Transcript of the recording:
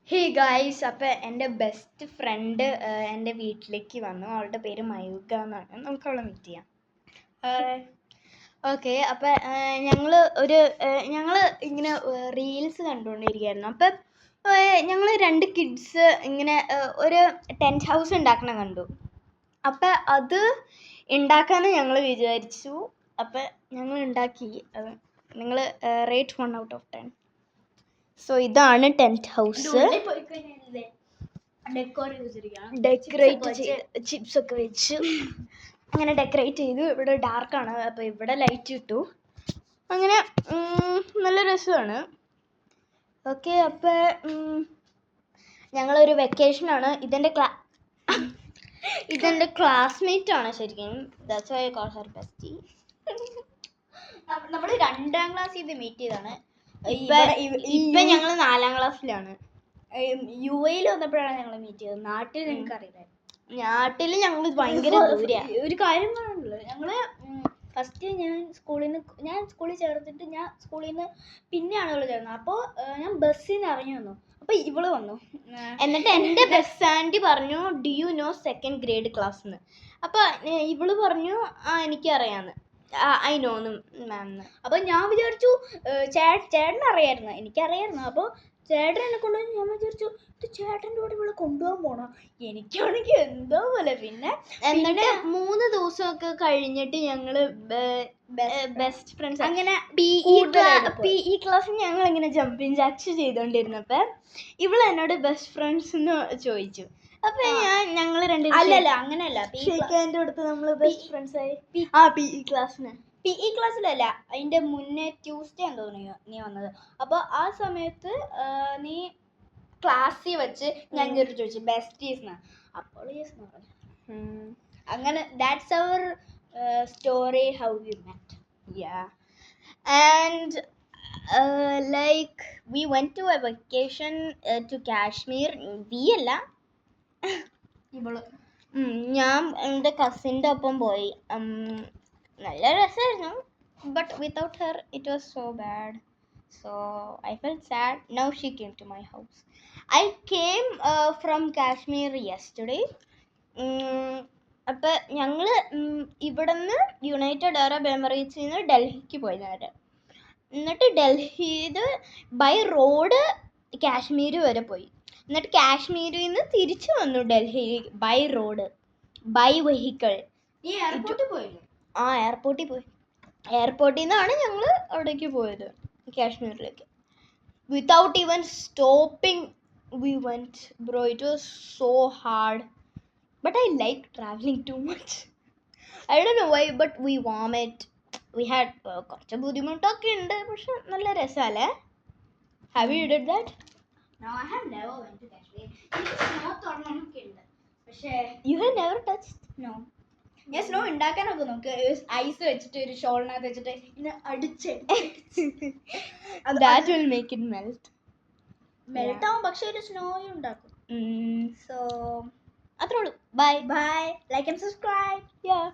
Hey guys, അപ്പോൾ എൻ്റെ best friend എൻ്റെ വീട്ടിലേക്ക് വന്നു. അവളുടെ പേര് മയൂക എന്നാണ്. നമുക്ക് അവളെ മീറ്റ് ചെയ്യാം. ഓക്കെ, അപ്പോൾ ഞങ്ങൾ ഇങ്ങനെ റീൽസ് കണ്ടുകൊണ്ടിരിക്കുകയായിരുന്നു. അപ്പം ഞങ്ങൾ 2 കിഡ്സ് ഇങ്ങനെ ഒരു ടെൻറ്റ് ഹൗസ് ഉണ്ടാക്കണം കണ്ടു. അപ്പം അത് ഉണ്ടാക്കാമെന്ന് ഞങ്ങൾ വിചാരിച്ചു. അപ്പം ഞങ്ങൾ ഉണ്ടാക്കി. നിങ്ങൾ റേറ്റ് 1 out of 10. സോ ഇതാണ് ടെൻറ്റ് ഹൗസ്. ഡെക്കറേറ്റ് ചെയ്ത് ചിപ്സ് ഒക്കെ വെച്ച് അങ്ങനെ ഡെക്കറേറ്റ് ചെയ്തു. ഇവിടെ ഡാർക്കാണ്, അപ്പോൾ ഇവിടെ ലൈറ്റ് ഇട്ടു. അങ്ങനെ നല്ല രസമാണ്. ഓക്കെ, അപ്പോൾ ഞങ്ങളൊരു വെക്കേഷനാണ്. ഇതെൻ്റെ ക്ലാസ്മേറ്റ് ആണ് ശരിക്കും. That's why I call Har bestie. നമ്മൾ 2ാം ക്ലാസ്സിൽ ഇത് മീറ്റ് ചെയ്താണ്. ഇപ്പൊ ഞങ്ങൾ 4ാം ക്ലാസ്സിലാണ്. UAE വന്നപ്പോഴാണ് ഞങ്ങൾ മീറ്റ് ചെയ്തത്. നാട്ടിൽ നിങ്ങൾക്ക് അറിയില്ലായിരുന്നു. നാട്ടിൽ ഞങ്ങൾ ഭയങ്കര ദൂരെയാണ്. ഒരു കാര്യം പറയാനുള്ളത്, ഞങ്ങള് ഫസ്റ്റ് ഞാൻ സ്കൂളിൽ ചേർത്തിട്ട് ഞാൻ സ്കൂളിൽ നിന്ന് പിന്നെയാണ് ഇവള് ചേർന്നത്. അപ്പോൾ ഞാൻ ബസ്സിൽ നിന്ന് ഇറങ്ങി വന്നു. അപ്പോൾ ഇവള് വന്നു. എന്നിട്ട് എൻ്റെ ബസ് ആൻറ്റി പറഞ്ഞു, do you know 2nd grade class എന്ന്. അപ്പോൾ ഇവള് പറഞ്ഞു എനിക്കറിയാമെന്ന്. ഐ നോന്ന് മാം. അപ്പോൾ ഞാൻ വിചാരിച്ചു ചേട്ടനറിയായിരുന്നു, എനിക്കറിയായിരുന്നു. അപ്പോൾ ചേട്ടൻ എന്നെ കൊണ്ടുപോയി. ഞാൻ വിചാരിച്ചു ചേട്ടൻ്റെ കൂടെ ഇവിടെ കൊണ്ടുപോകാൻ പോകണം. എനിക്കാണെങ്കിൽ എന്തോ പോലെ. പിന്നെ എന്നിട്ട് 3 ദിവസമൊക്കെ കഴിഞ്ഞിട്ട് ഞങ്ങൾ ബെസ്റ്റ് ഫ്രണ്ട്സ്. അങ്ങനെ PE ക്ലാസ്സിൽ ഞങ്ങൾ ഇങ്ങനെ ജമ്പിങ് ജാക്സ് ചെയ്തുകൊണ്ടിരുന്നപ്പോൾ ഇവൾ എന്നോട് ബെസ്റ്റ് ഫ്രണ്ട്സ് എന്ന് ചോദിച്ചു. അപ്പോൾ ഞങ്ങൾ അല്ലല്ല അങ്ങനെയല്ല, ഷെയ്ക്കാൻ്റെ അടുത്ത് നമ്മൾ ബെസ്റ്റ് ഫ്രണ്ട്സ് ആയി. PE ക്ലാസ്സിലല്ല, അതിൻ്റെ മുന്നേ ട്യൂസ്ഡേ എന്ന് തോന്നുന്നു നീ വന്നത്. അപ്പോൾ ആ സമയത്ത് നീ ക്ലാസ്സിൽ വെച്ച് ഞാൻ ചോദിച്ചു ബെസ്റ്റീസ്ന്ന്. അപ്പോൾ യെസ് എന്ന് പറഞ്ഞു. അങ്ങനെ that's our story how we met. And like we went to a vacation to Kashmir. അല്ല, ഞാൻ എൻ്റെ കസിൻ്റെ ഒപ്പം പോയി. നല്ല രസമായിരുന്നു. But without her it was so bad. So I felt sad. Now she came to my house. I came from Kashmir yesterday. അപ്പം ഞങ്ങൾ ഇവിടുന്ന് യുണൈറ്റഡ് അറബ് എമിറേറ്റ്സിൽ നിന്ന് ഡൽഹിക്ക് പോയി നേരെ. എന്നിട്ട് ഡൽഹിയിൽ ബൈ റോഡ് കാശ്മീർ വരെ പോയി. എന്നിട്ട് കാശ്മീരിൽ നിന്ന് തിരിച്ചു വന്നു Delhi by road, by vehicle. എയർപോർട്ടിൽ പോയില്ലേ? എയർപോർട്ടിൽ പോയി. എയർപോർട്ടിൽ നിന്നാണ് ഞങ്ങൾ അവിടേക്ക് പോയത്, കാശ്മീരിലേക്ക്. Without even stopping we went, bro. It was so hard, but I like traveling too much. I don't know why, but we vomit. We had കുറച്ച് ബുദ്ധിമുട്ടൊക്കെ ഉണ്ട്, പക്ഷെ നല്ല രസമല്ലേ? Have you did that? No, I have never went to Kashmir. Snow തൊടണമൊക്കെ ഉണ്ട്, പക്ഷേ You have never touched? No. ഞാൻ സ്നോ ഉണ്ടാക്കാനൊക്കെ നോക്ക്. ഐസ് വെച്ചിട്ട് ഒരു ഷോളിനകത്ത് വെച്ചിട്ട് ഇങ്ങനെ That will make it melt. മെൽട്ടാവും, പക്ഷെ ഒരു സ്നോയും ഉണ്ടാക്കും. സോ അത്രേ ഉള്ളൂ. Bye. Bye. Like and subscribe. Yeah.